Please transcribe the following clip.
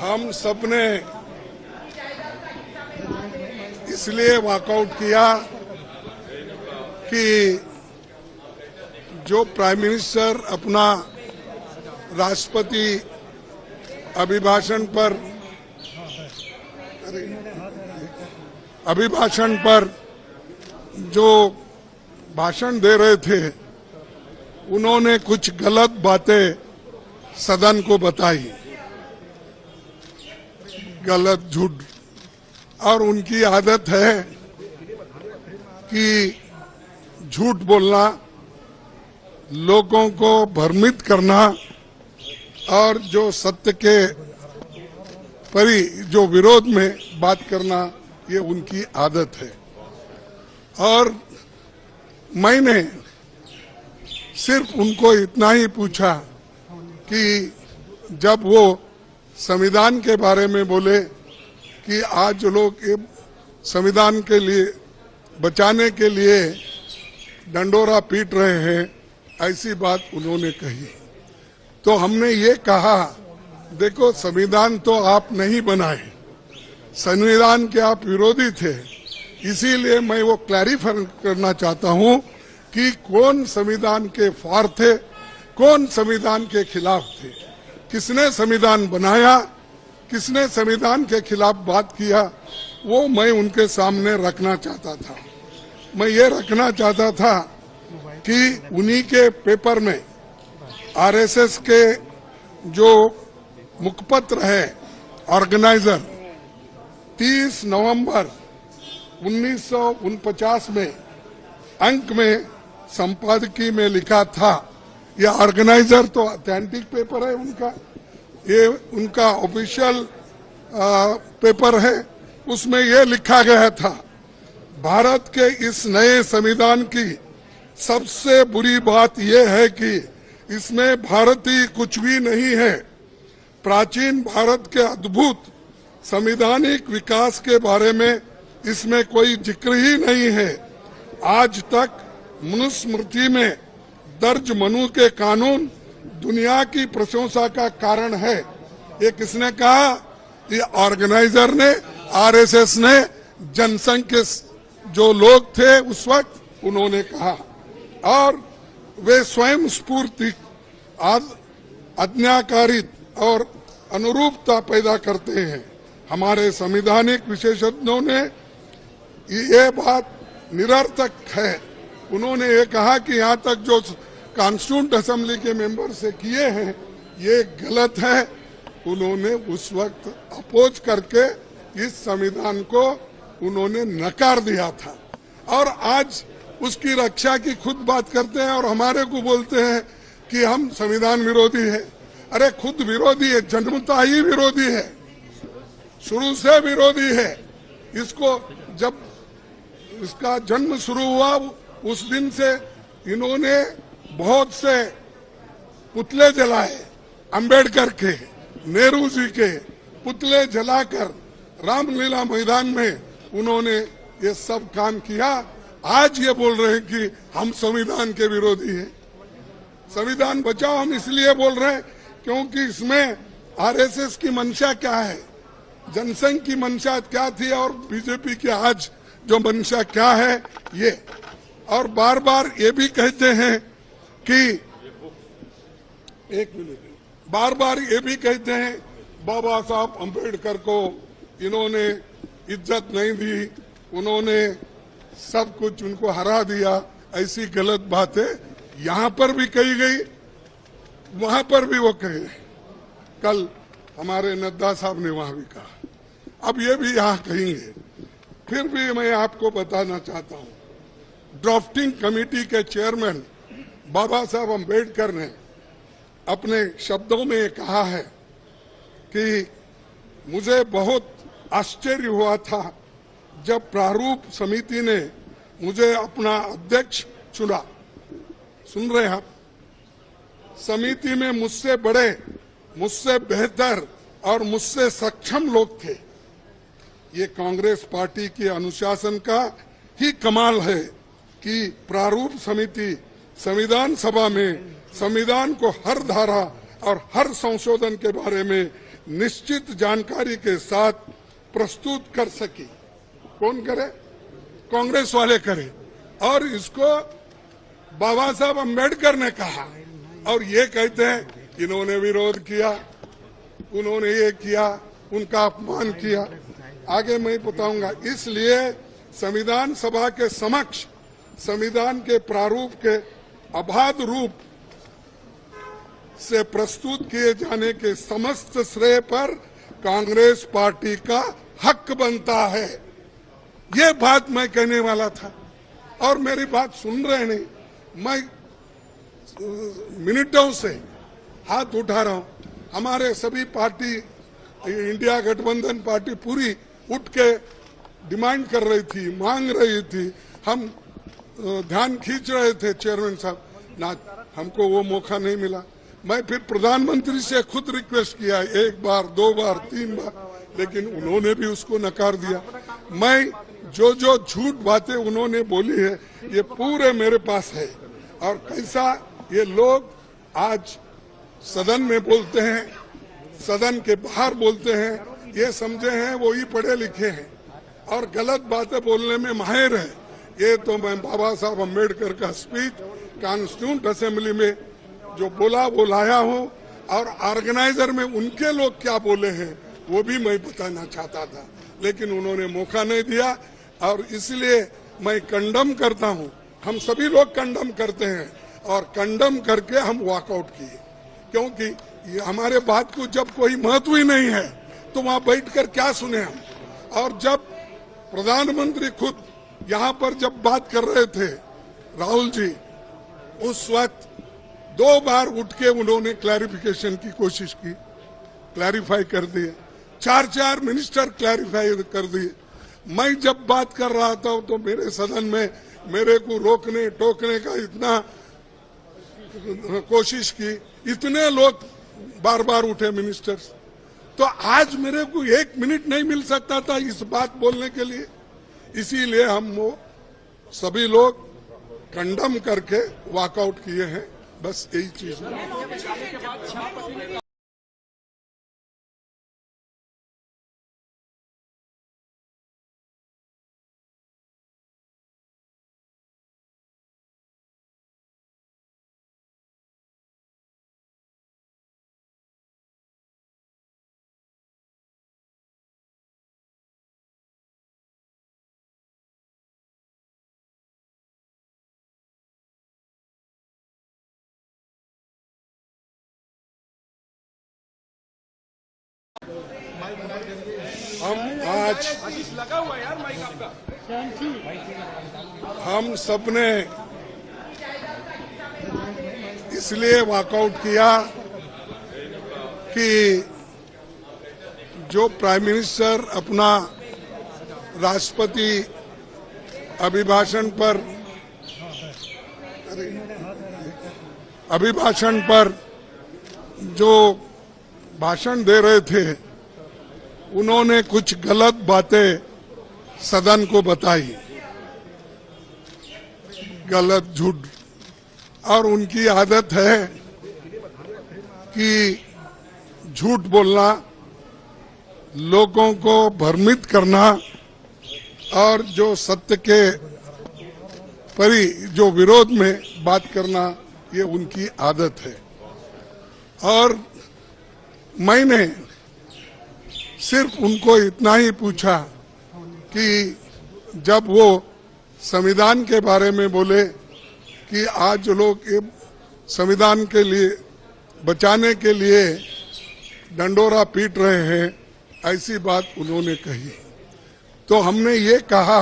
हम सबने इसलिए वॉकआउट किया कि जो प्राइम मिनिस्टर अपना राष्ट्रपति अभिभाषण पर जो भाषण दे रहे थे, उन्होंने कुछ गलत बातें सदन को बताई, गलत झूठ, और उनकी आदत है कि झूठ बोलना, लोगों को भ्रमित करना और जो सत्य के जो विरोध में बात करना, ये उनकी आदत है। और मैंने सिर्फ उनको इतना ही पूछा कि जब वो संविधान के बारे में बोले कि आज लोग संविधान के लिए बचाने के लिए डंडोरा पीट रहे हैं, ऐसी बात उन्होंने कही, तो हमने ये कहा, देखो संविधान तो आप नहीं बनाए, संविधान के आप विरोधी थे, इसीलिए मैं वो क्लैरिफाई करना चाहता हूं कि कौन संविधान के फॉर थे, कौन संविधान के खिलाफ थे, किसने संविधान बनाया, किसने संविधान के खिलाफ बात किया, वो मैं उनके सामने रखना चाहता था। मैं ये रखना चाहता था कि उन्हीं के पेपर में आरएसएस के जो मुखपत्र है ऑर्गेनाइजर 30 नवंबर 1949 में अंक में संपादकीय में लिखा था, यह ऑर्गेनाइजर तो ऑथेंटिक पेपर है उनका, ये उनका ऑफिशियल पेपर है, उसमें ये लिखा गया था, भारत के इस नए संविधान की सबसे बुरी बात यह है कि इसमें भारतीय कुछ भी नहीं है, प्राचीन भारत के अद्भुत संवैधानिक विकास के बारे में इसमें कोई जिक्र ही नहीं है। आज तक मनुस्मृति में दर्ज मनु के कानून दुनिया की प्रशंसा का कारण है। ये किसने कहा? ये ऑर्गेनाइजर ने, आरएसएस ने, जनसंघ के जो लोग थे उस वक्त उन्होंने कहा, और वे स्वयं स्फूर्ति आज्ञाकारित और अनुरूपता पैदा करते हैं। हमारे संवैधानिक विशेषज्ञों ने ये बात निरर्थक है। उन्होंने ये कहा कि यहाँ तक जो कॉन्स्टिट्यूंट असेंबली के मेंबर से किए हैं ये गलत है। उन्होंने उस वक्त अपोज करके इस संविधान को उन्होंने नकार दिया था, और आज उसकी रक्षा की खुद बात करते हैं और हमारे को बोलते हैं कि हम संविधान विरोधी है। अरे खुद विरोधी है, जन्मता ही विरोधी है, शुरू से विरोधी है। इसको जब इसका जन्म शुरू हुआ उस दिन से इन्होंने बहुत से पुतले जलाए, अंबेडकर के, नेहरू जी के पुतले जलाकर रामलीला मैदान में उन्होंने ये सब काम किया। आज ये बोल रहे हैं कि हम संविधान के विरोधी हैं। संविधान बचाओ हम इसलिए बोल रहे हैं क्योंकि इसमें आरएसएस की मंशा क्या है, जनसंघ की मंशा क्या थी और बीजेपी की आज जो मंशा क्या है ये। और बार बार ये भी कहते हैं कि बार बार ये भी कहते हैं बाबा साहब अंबेडकर को इन्होंने इज्जत नहीं दी, उन्होंने सब कुछ उनको हरा दिया। ऐसी गलत बातें यहाँ पर भी कही गई, वहां पर भी वो कहे। कल हमारे नड्डा साहब ने वहां भी कहा, अब ये भी यहाँ कहेंगे। फिर भी मैं आपको बताना चाहता हूँ, ड्राफ्टिंग कमेटी के चेयरमैन बाबा साहब अंबेडकर ने अपने शब्दों में कहा है कि मुझे बहुत आश्चर्य हुआ था जब प्रारूप समिति ने मुझे अपना अध्यक्ष चुना। सुन रहे हैं आप? समिति में मुझसे बड़े, मुझसे बेहतर और मुझसे सक्षम लोग थे। ये कांग्रेस पार्टी के अनुशासन का ही कमाल है कि प्रारूप समिति संविधान सभा में संविधान को हर धारा और हर संशोधन के बारे में निश्चित जानकारी के साथ प्रस्तुत कर सकी। कौन करे? कांग्रेस वाले करे। और इसको बाबा साहब अम्बेडकर ने कहा और ये कहते हैं इन्होंने विरोध किया, उन्होंने ये किया, उनका अपमान किया। आगे मैं बताऊंगा। इसलिए संविधान सभा के समक्ष संविधान के प्रारूप के अबाध रूप से प्रस्तुत किए जाने के समस्त श्रेय पर कांग्रेस पार्टी का हक बनता है। ये बात मैं कहने वाला था और मेरी बात सुन रहे नहीं। मैं मिनटों से हाथ उठा रहा हूं। हमारे सभी पार्टी, इंडिया गठबंधन पार्टी पूरी उठ के डिमांड कर रही थी, मांग रही थी। हम ध्यान खींच रहे थे चेयरमैन साहब, ना हमको वो मौका नहीं मिला। मैं फिर प्रधानमंत्री से खुद रिक्वेस्ट किया, 1 बार 2 बार 3 बार, लेकिन उन्होंने भी उसको नकार दिया। मैं जो झूठ बातें उन्होंने बोली है ये पूरे मेरे पास है। और कैसा ये लोग आज सदन में बोलते हैं, सदन के बाहर बोलते हैं, ये समझे हैं वो ही पढ़े लिखे हैं और गलत बातें बोलने में माहिर है। ये तो मैं बाबा साहब अम्बेडकर का स्पीच कॉन्स्टिट्यूंट असेंबली में जो बोला वो लाया हूं और ऑर्गेनाइजर में उनके लोग क्या बोले हैं वो भी मैं बताना चाहता था, लेकिन उन्होंने मौका नहीं दिया। और इसलिए मैं कंडम करता हूं, हम सभी लोग कंडम करते हैं और कंडम करके हम वॉकआउट किए, क्योंकि हमारे बात को जब कोई महत्व ही नहीं है तो वहां बैठकर क्या सुने हम। और जब प्रधानमंत्री खुद यहाँ पर जब बात कर रहे थे राहुल जी, उस वक्त 2 बार उठ के उन्होंने क्लैरिफिकेशन की कोशिश की, क्लैरिफाई कर दिए। 4 मिनिस्टर क्लैरिफाई कर दिए। मैं जब बात कर रहा था तो मेरे सदन में मेरे को रोकने टोकने का इतना कोशिश की, इतने लोग बार बार उठे मिनिस्टर्स। तो आज मेरे को 1 मिनट नहीं मिल सकता था इस बात बोलने के लिए। इसीलिए हम वो सभी लोग कंडम करके वॉकआउट किए हैं। बस यही चीज है। हम सबने इसलिए वॉकआउट किया कि जो प्राइम मिनिस्टर अपना राष्ट्रपति अभिभाषण पर जो भाषण दे रहे थे, उन्होंने कुछ गलत बातें सदन को बताई, गलत झूठ। और उनकी आदत है कि झूठ बोलना, लोगों को भ्रमित करना और जो सत्य के परी जो विरोध में बात करना, ये उनकी आदत है। और मैंने सिर्फ उनको इतना ही पूछा कि जब वो संविधान के बारे में बोले कि आज लोग संविधान के लिए बचाने के लिए डंडोरा पीट रहे हैं, ऐसी बात उन्होंने कही। तो हमने ये कहा